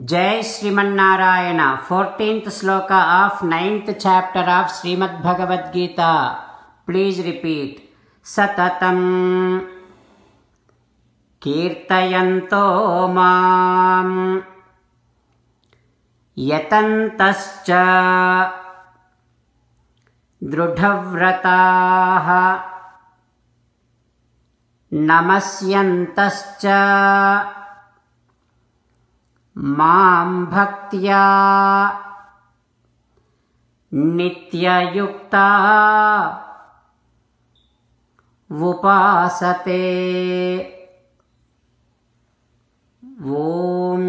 Jai Srimanarayana, 14th sloka of 9th chapter of Srimad Bhagavad Gita. Please repeat. Satatam Kirtayanto Mam Yatantascha Drudhavrataha Namasyantascha Mam Bhaktya Nityayukta Vupasate. Om.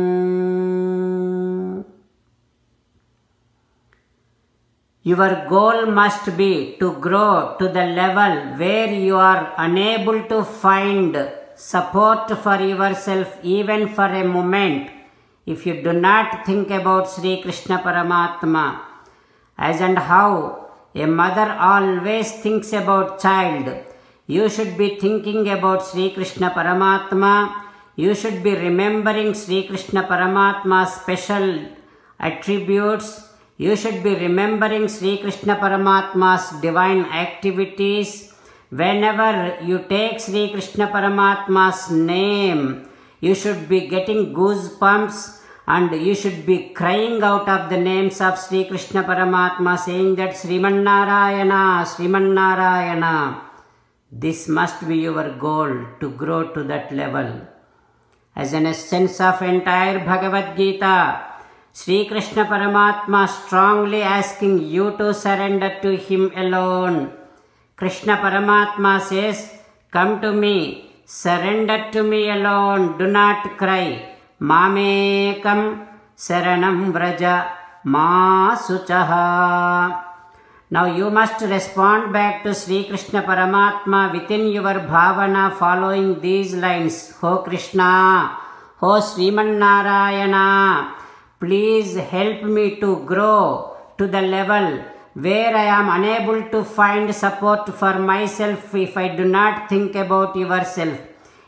Your goal must be to grow to the level where you are unable to find support for yourself even for a moment if you do not think about Sri Krishna Paramatma. As and how a mother always thinks about child, you should be thinking about Sri Krishna Paramatma. You should be remembering Sri Krishna Paramatma's special attributes. You should be remembering Sri Krishna Paramatma's divine activities. Whenever you take Sri Krishna Paramatma's name, you should be getting goosebumps and you should be crying out of the names of Sri Krishna Paramatma, saying that Sriman Narayana, Sriman Narayana. This must be your goal, to grow to that level. As an essence of entire Bhagavad Gita, Sri Krishna Paramatma strongly asking you to surrender to Him alone. Krishna Paramatma says, come to me, surrender to me alone, do not cry. Mamekam saranam vraja ma suchaha. Now you must respond back to Sri Krishna Paramatma within your bhavana following these lines. Ho Krishna, Ho Sriman Narayana, please help me to grow to the level where I am unable to find support for myself if I do not think about yourself,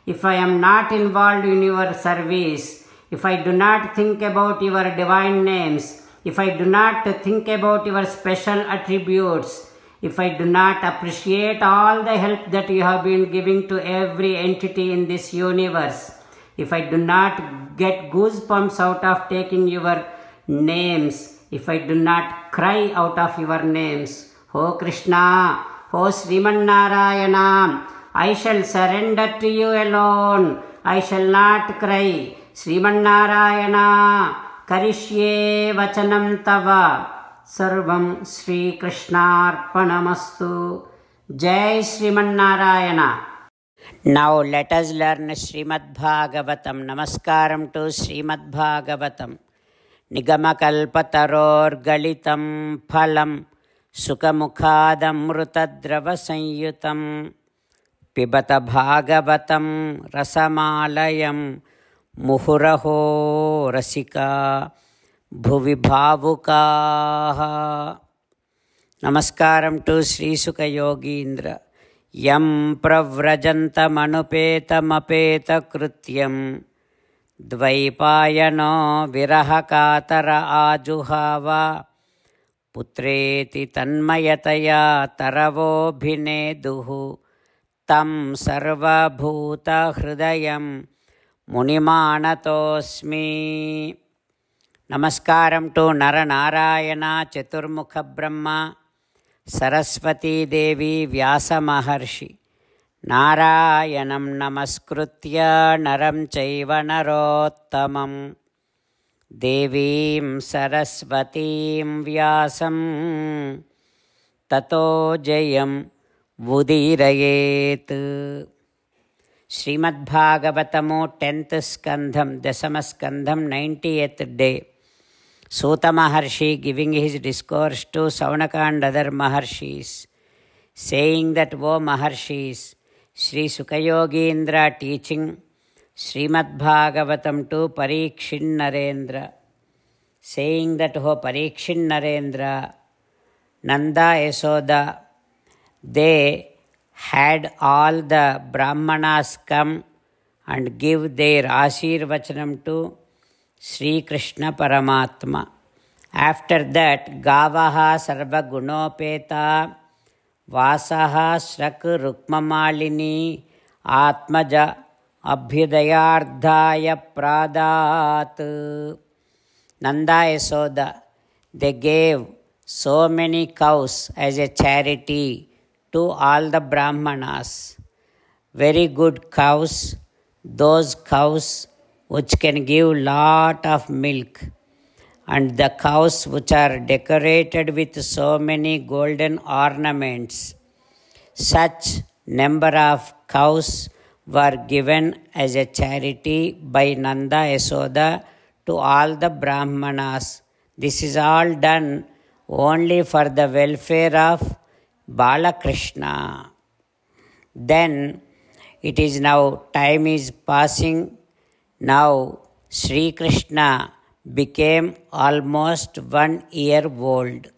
if I am not involved in your service, if I do not think about your divine names, if I do not think about your special attributes, if I do not appreciate all the help that you have been giving to every entity in this universe, if I do not get goosebumps out of taking your names, if I do not cry out of your names, Ho Krishna, Ho Sriman Narayana, I shall surrender to you alone, I shall not cry. Sriman Narayana, Karishye Vachanam Tava, Sarvam Sri Krishnarpanamastu. Jai Sriman Narayana. Now let us learn Srimad Bhagavatam. Namaskaram to Srimad Bhagavatam. Nigamakalpataror galitam phalam sukamukhadam mrutadrava sanyutam pibata bhagavatam rasamalayam muhuraho rasika bhuvi bhavukaha. Namaskaram to Sri Sukha Yogindra. Yam pravrajantamanupeta krutyam dvaipayano virahakatara ajuhava putreti tanmayataya taravo bhineduhu tam sarva bhuta hridayam Munimanatosmi. Namaskaram to Naranarayana, Chaturmukha Brahma, Saraswati Devi, Vyasa Maharshi. Narayanam Namaskritya Naram Chaiva Narottamam Devim Saraswatim Vyasam Tato Jayam Vudirayet. Srimad Bhagavatamu 10th Skandham, Dasama Skandham, 90th day. Suta Maharshi giving his discourse to Saunaka and other Maharshis, saying that, O Maharshis, Sri Sukayogindra teaching Srimad Bhagavatam to Parikshin Narendra, saying that, O Parikshin Narendra, Nanda Yasoda, they had all the Brahmanas come and give their Ashirvachanam to Sri Krishna Paramatma. After that, Gavaha Sarvagunopeta Vasaha Srak Rukmamalini Atmaja Abhyudayardhaya Pradat. Nanda Yasoda, they gave so many cows as a charity to all the Brahmanas. Very good cows, those cows which can give lot of milk, and the cows which are decorated with so many golden ornaments. Such number of cows were given as a charity by Nanda Yasoda to all the Brahmanas. This is all done only for the welfare of Balakrishna. Then it is now, time is passing. Now Sri Krishna became almost 1 year old.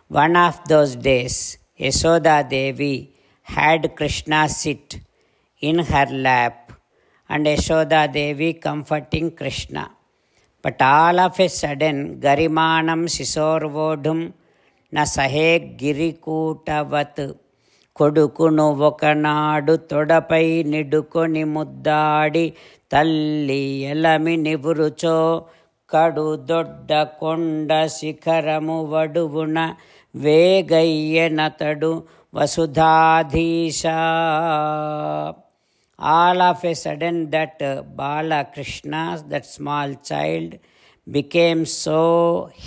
One of those days, Yasoda Devi had Krishna sit in her lap, and Yasoda Devi comforting Krishna. But all of a sudden, Garimanam Sisorvodhum na sahe girikutavat కొడుకును ఒకనాడు తొడపై నిడుకొని ముద్దాడి తల్లి ఎలమి నివురుచో కడు దొడ్డ కొండ శిఖరము వడువున వేగయ్యనతడు వసుధాధీశ. All of a sudden that Balakrishna, that small child, became so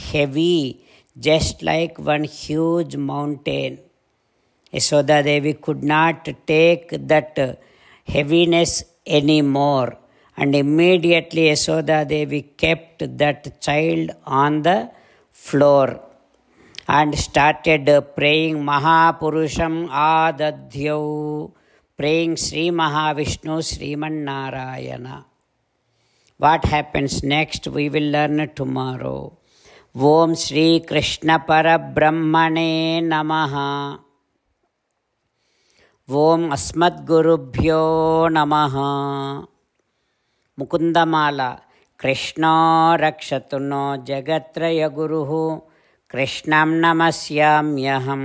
heavy, just like one huge mountain. Yasoda Devi could not take that heaviness anymore, and immediately Yasoda Devi kept that child on the floor and started praying Mahapurusham Adadhyau, praying Sri Mahavishnu Sriman Narayana. What happens next we will learn tomorrow. Om Sri Krishna Parabrahmane Namaha. Om Asmadgurubhyo Namaha. Mukundamala. Krishna Rakshatuno Jagatraya Guruhu Krishnam Namasyamyaham.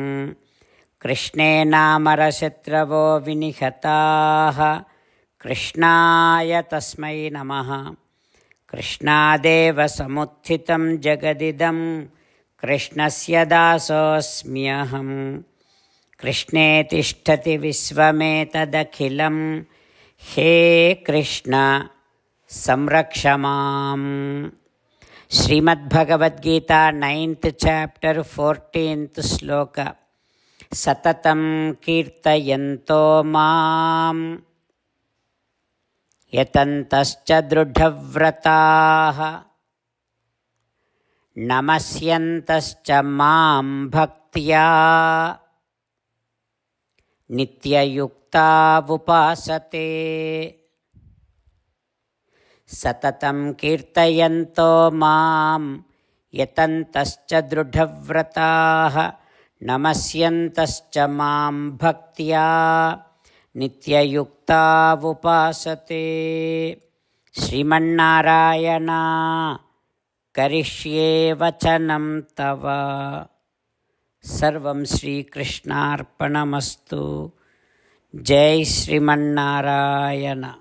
Krishnena Marasatravo Vinihataha Krishnaya Tasmai Namaha. Krishnadeva Samuthitam Jagadidam Krishnasya Dasosmyaham. Krishne tishtati visvametadakhilam. He Krishna samrakshamam. Srimad Bhagavad Gita 9th chapter 14th sloka. Satatam kirtayanto mam yatantascha drudhavrataha namasyantascha mam bhaktya nityayukta vupasate. Satatam kirtayanto mam yatantascha drudhavrataha namasyantascha mam bhaktya nityayukta vupasate. Srimannarayana karishye vachanam tava. Sarvam Sri Krishnarpanamastu. Jai Srimannarayana.